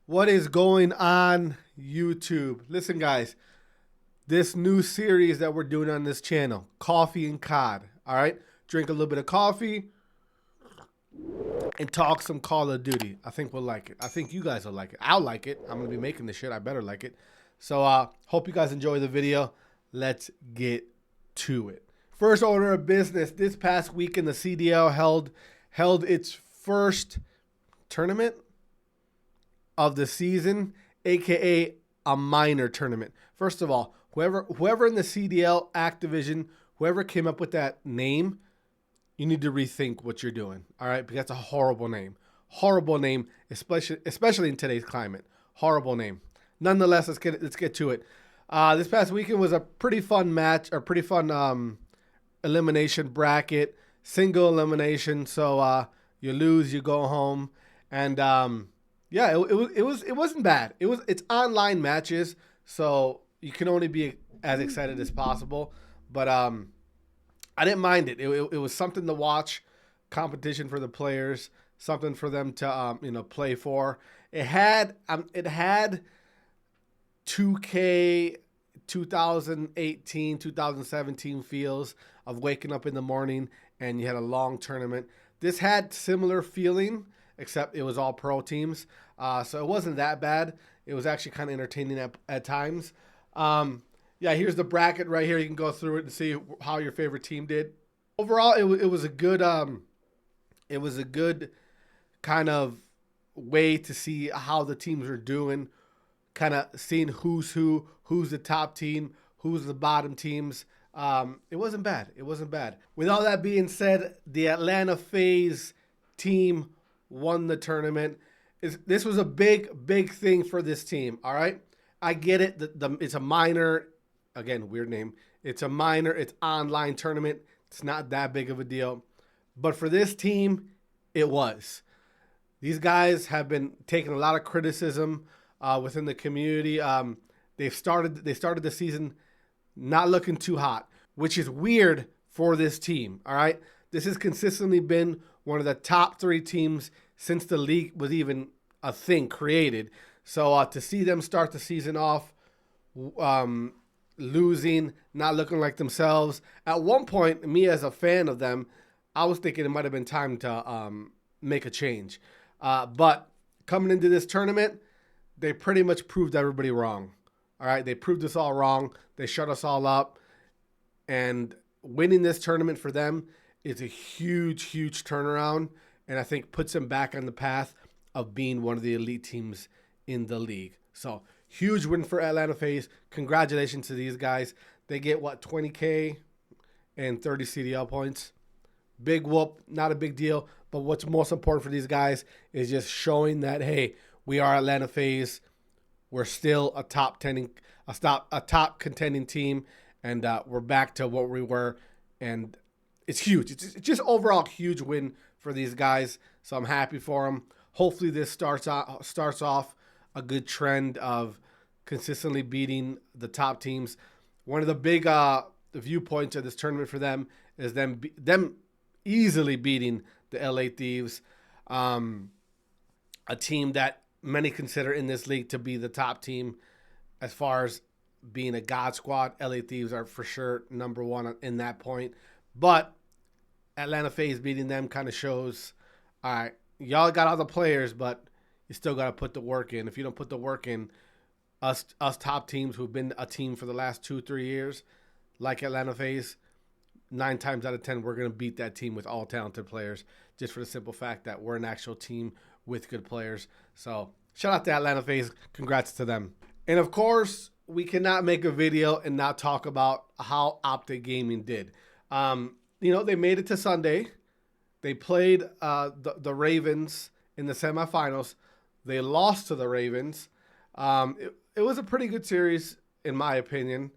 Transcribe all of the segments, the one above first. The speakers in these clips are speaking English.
What is going on, YouTube? Listen, guys, this new series that we're doing on this channel, Coffee and COD. All right, drink a little bit of coffee and talk some Call of Duty. I think we'll like it. I think you guys will like it. I'll like it. I'm gonna be making this shit. I better like it. So, hope you guys enjoy the video. Let's get to it. First order of business. This past weekend, the CDL held its first tournament of the season, aka a minor tournament. First of all, whoever in the CDL Activision, whoever came up with that name, you need to rethink what you're doing. All right, because that's a horrible name. Horrible name, especially in today's climate. Horrible name. Nonetheless, let's get to it. This past weekend was a pretty fun match, or pretty fun elimination bracket, single elimination. So you lose, you go home, and yeah, it wasn't bad. It's online matches, so you can only be as excited as possible. But I didn't mind it. It was something to watch, competition for the players, something for them to play for. It had 2K 2018, 2017 feels of waking up in the morning and you had a long tournament. This had similar feeling, except it was all pro teams. So it wasn't that bad. It was actually kind of entertaining at times. Yeah, here's the bracket right here. You can go through it and see how your favorite team did. Overall, it was a good kind of way to see how the teams are doing, kind of seeing who's the top team, who's the bottom teams. It wasn't bad. It wasn't bad. With all that being said, the Atlanta FaZe team won the tournament. This was a big thing for this team. All right, I get it. It's a minor, again, weird name. It's a minor. It's online tournament. It's not that big of a deal, but for this team, it was. These guys have been taking a lot of criticism within the community. They started the season not looking too hot, which is weird for this team. All right, this has consistently been one of the top 3 teams since the league was even a thing created. So to see them start the season off losing, not looking like themselves. At one point, me as a fan of them, I was thinking it might have been time to make a change. But coming into this tournament, they pretty much proved everybody wrong. All right, they proved us all wrong. They shut us all up. And winning this tournament for them is a huge turnaround, and I think puts them back on the path of being one of the elite teams in the league. So, huge win for Atlanta FaZe. Congratulations to these guys. They get, 20K and 30 CDL points. Big whoop, not a big deal. But what's most important for these guys is just showing that, hey, we are Atlanta FaZe. We're still a top contending team, and we're back to what we were. And it's huge. It's just overall huge win for these guys. So I'm happy for them. Hopefully this starts off a good trend of consistently beating the top teams. One of the big viewpoints of this tournament for them is them easily beating the LA Thieves, a team that many consider in this league to be the top team as far as being a God squad. LA Thieves are for sure number 1 in that point. But Atlanta FaZe beating them kind of shows, all right, y'all got all the players, but you still got to put the work in. If you don't put the work in, us top teams who've been a team for the last 2-3 years, like Atlanta FaZe, 9 times out of 10, we're going to beat that team with all talented players, just for the simple fact that we're an actual team with good players. So shout out to Atlanta FaZe. Congrats to them. And of course, we cannot make a video and not talk about how Optic Gaming did. They made it to Sunday. They played the Ravens in the semifinals. They lost to the Ravens. It was a pretty good series, in my opinion.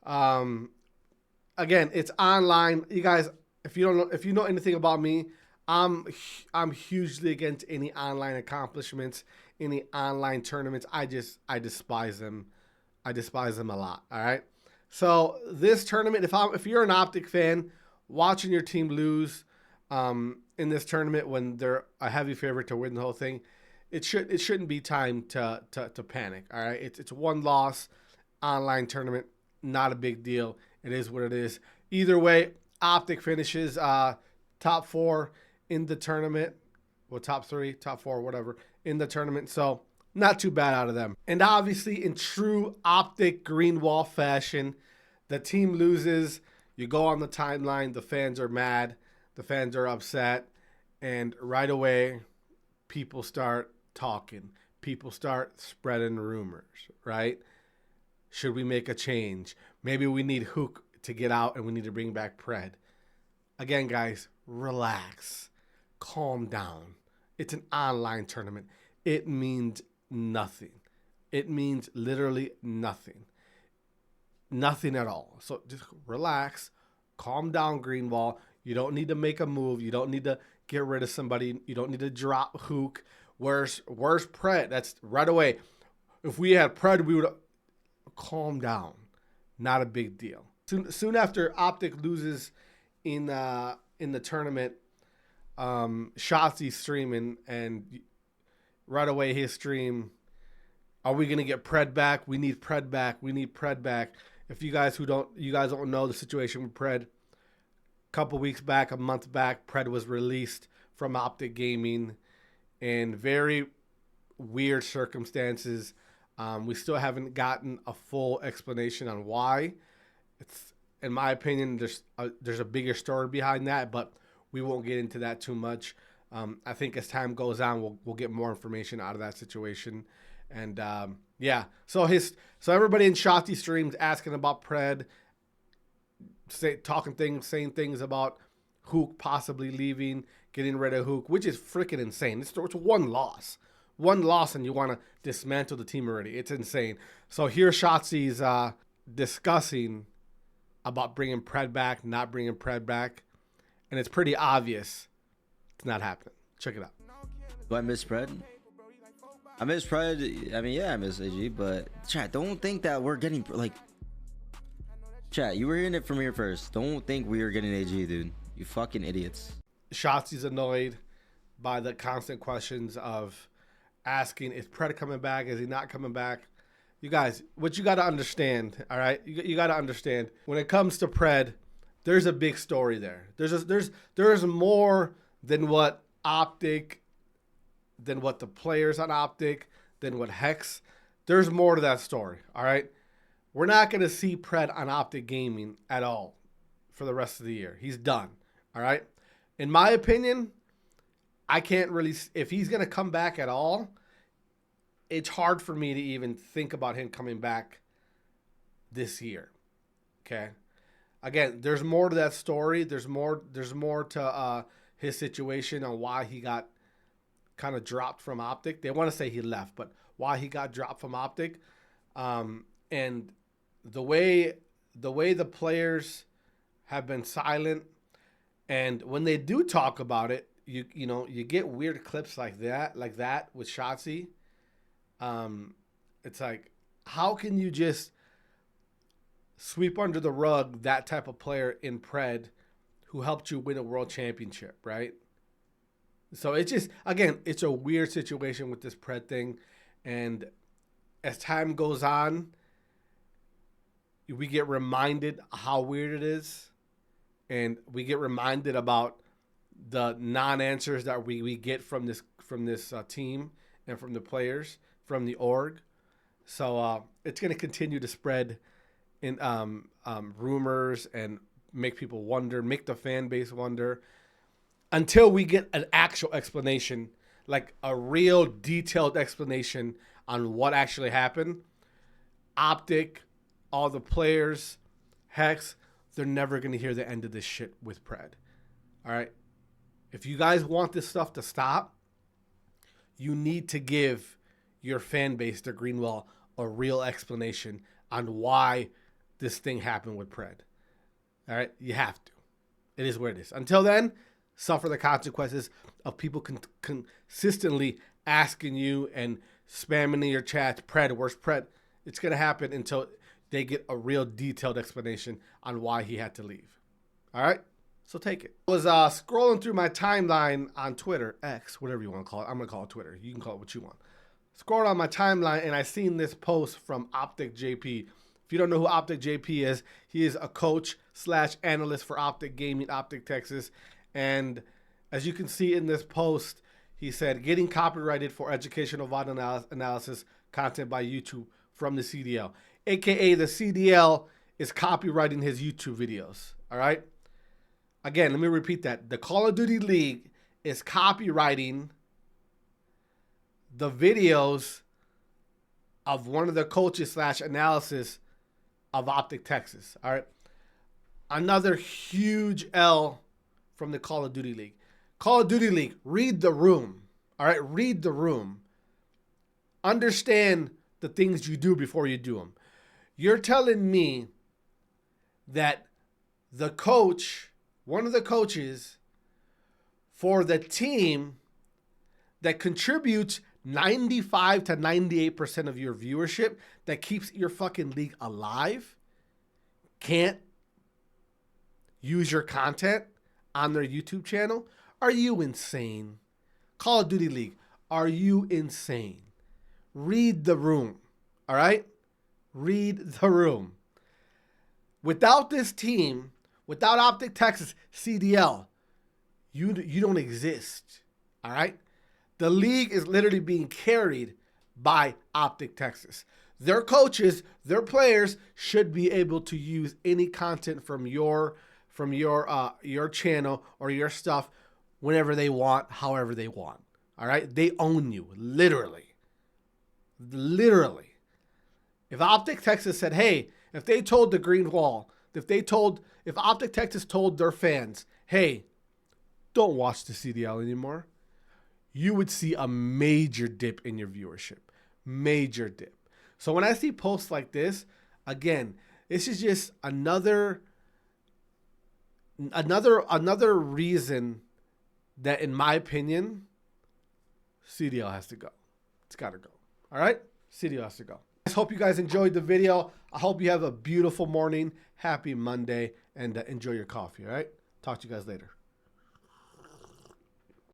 Again, it's online. You guys, if you know anything about me, I'm hugely against any online accomplishments, any online tournaments. I despise them. I despise them a lot. All right. So this tournament, if you're an Optic fan, watching your team lose in this tournament when they're a heavy favorite to win the whole thing, it shouldn't be time to panic. All right, it's one loss, online tournament, not a big deal. It is what it is. Either way, Optic finishes top 4 in the tournament. Well, top 3, top 4, whatever in the tournament. So not too bad out of them. And obviously, in true Optic Greenwall fashion, the team loses. You go on the timeline. The fans are mad. The fans are upset, and right away, people start talking. People start spreading rumors, right? Should we make a change? Maybe we need Hook to get out and we need to bring back Pred. Again, guys, relax. Calm down. It's an online tournament. It means nothing. It means literally nothing. Nothing at all. So just relax. Calm down, Greenwall. You don't need to make a move. You don't need to get rid of somebody. You don't need to drop Hook. Where's Pred? That's right away. If we had Pred, we would calm down. Not a big deal. Soon after Optic loses in the tournament, Shotzi's streaming, and right away his stream, are we gonna get Pred back? We need Pred back. We need Pred back. If you guys don't know the situation with Pred, a couple weeks back, a month back, Pred was released from Optic Gaming in very weird circumstances. We still haven't gotten a full explanation on why. It's, in my opinion, there's a bigger story behind that, but we won't get into that too much. I think as time goes on, we'll get more information out of that situation. And yeah, so everybody in Shotzi streams asking about Pred, saying things about Hook possibly leaving, getting rid of Hook, which is freaking insane. It's one loss. One loss and you want to dismantle the team already. It's insane. So here Shotzi's discussing about bringing Pred back, not bringing Pred back. And it's pretty obvious it's not happening. Check it out. Do I miss Pred? I miss Pred. I mean, yeah, I miss AG. But chat, don't think that we're getting like. Chat, you were hearing it from here first. Don't think we are getting AG, dude. You fucking idiots. Shotzi's annoyed by the constant questions of asking, is Pred coming back? Is he not coming back? You guys, what you got to understand, all right? You got to understand, when it comes to Pred, there's a big story there. There's more than what Optic, than what the players on Optic, than what Hex. There's more to that story, all right? We're not going to see Pred on Optic Gaming at all for the rest of the year. He's done, all right? In my opinion, I can't really, if he's going to come back at all, it's hard for me to even think about him coming back this year. Okay. Again, there's more to that story. There's more to his situation on why he got kind of dropped from Optic. They want to say he left, but why he got dropped from Optic. And the way the players have been silent, and when they do talk about it, you get weird clips like that with Shotzi. It's like, how can you just sweep under the rug that type of player in Pred who helped you win a world championship, right? So it's just, again, it's a weird situation with this Pred thing. And as time goes on, we get reminded how weird it is. And we get reminded about the non-answers that we get from this team and from the players, from the org. So it's going to continue to spread in rumors and make people wonder, make the fan base wonder, until we get an actual explanation, like a real detailed explanation on what actually happened. Optic, all the players, Hex, they're never going to hear the end of this shit with Pred. All right? If you guys want this stuff to stop, you need to give your fan base, the Greenwall, a real explanation on why this thing happened with Pred. All right? You have to. It is what it is. Until then, suffer the consequences of people consistently asking you and spamming in your chats, Pred, where's Pred? It's going to happen until they get a real detailed explanation on why he had to leave. All right? So take it. I was scrolling through my timeline on Twitter, X, whatever you want to call it. I'm going to call it Twitter. You can call it what you want. Scrolled on my timeline and I seen this post from Optic JP. If you don't know who Optic JP is, he is a coach / analyst for Optic Gaming, Optic Texas. And as you can see in this post, he said, getting copyrighted for educational VOD analysis content by YouTube from the CDL. AKA the CDL is copywriting his YouTube videos. All right? Again, let me repeat that. The Call of Duty League is copywriting the videos of one of the coaches / analysis of Optic Texas. All right. Another huge L from the Call of Duty League. Call of Duty League, read the room. All right. Read the room. Understand the things you do before you do them. You're telling me that the coach, one of the coaches for the team that contributes 95 to 98% of your viewership, that keeps your fucking league alive, can't use your content on their YouTube channel? Are you insane? Call of Duty League, are you insane? Read the room, all right? Read the room. Without this team, without Optic Texas, CDL, you don't exist, all right? The league is literally being carried by Optic Texas. Their coaches, their players should be able to use any content from your channel or your stuff whenever they want, however they want. All right? They own you, literally. Literally. If Optic Texas said, hey, if they told the Green Wall, if Optic Texas told their fans, hey, don't watch the CDL anymore, you would see a major dip in your viewership. Major dip. So when I see posts like this, again, this is just another reason that, in my opinion, CDL has to go. It's got to go. All right? CDL has to go. I hope you guys enjoyed the video. I hope you have a beautiful morning. Happy Monday. And enjoy your coffee, all right? Talk to you guys later.